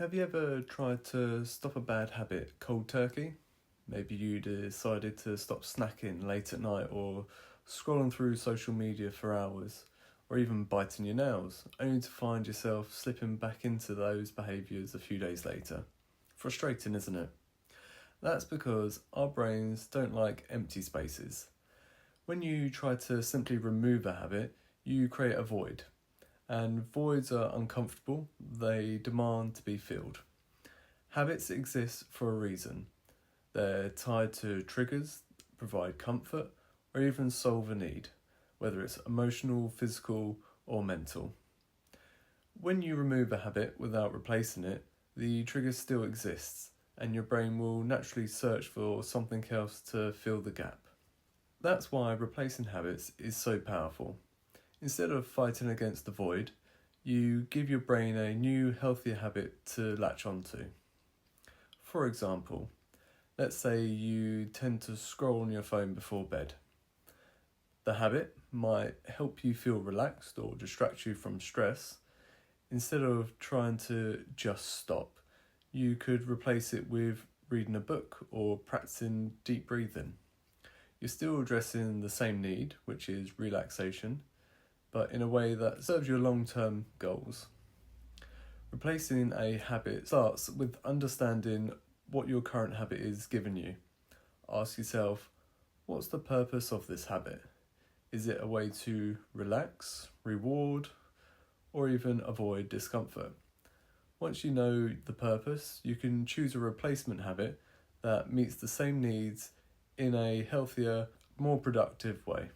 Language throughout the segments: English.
Have you ever tried to stop a bad habit cold turkey? Maybe you decided to stop snacking late at night or scrolling through social media for hours, or even biting your nails, only to find yourself slipping back into those behaviours a few days later. Frustrating, isn't it? That's because our brains don't like empty spaces. When you try to simply remove a habit, you create a void. And voids are uncomfortable, they demand to be filled. Habits exist for a reason. They're tied to triggers, provide comfort, or even solve a need, whether it's emotional, physical, or mental. When you remove a habit without replacing it, the trigger still exists, and your brain will naturally search for something else to fill the gap. That's why replacing habits is so powerful. Instead of fighting against the void, you give your brain a new, healthier habit to latch onto. For example, let's say you tend to scroll on your phone before bed. The habit might help you feel relaxed or distract you from stress. Instead of trying to just stop, you could replace it with reading a book or practicing deep breathing. You're still addressing the same need, which is relaxation, but in a way that serves your long-term goals. Replacing a habit starts with understanding what your current habit is giving you. Ask yourself, what's the purpose of this habit? Is it a way to relax, reward, or even avoid discomfort? Once you know the purpose, you can choose a replacement habit that meets the same needs in a healthier, more productive way.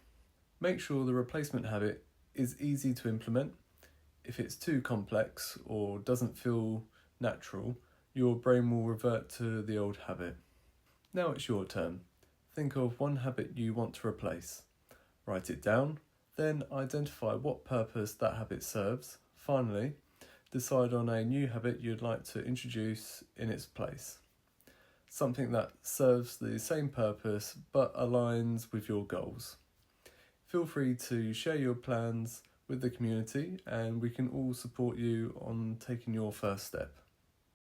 Make sure the replacement habit is easy to implement. If it's too complex or doesn't feel natural, your brain will revert to the old habit. Now it's your turn. Think of one habit you want to replace. Write it down, then identify what purpose that habit serves. Finally, decide on a new habit you'd like to introduce in its place. Something that serves the same purpose but aligns with your goals. Feel free to share your plans with the community and we can all support you on taking your first step.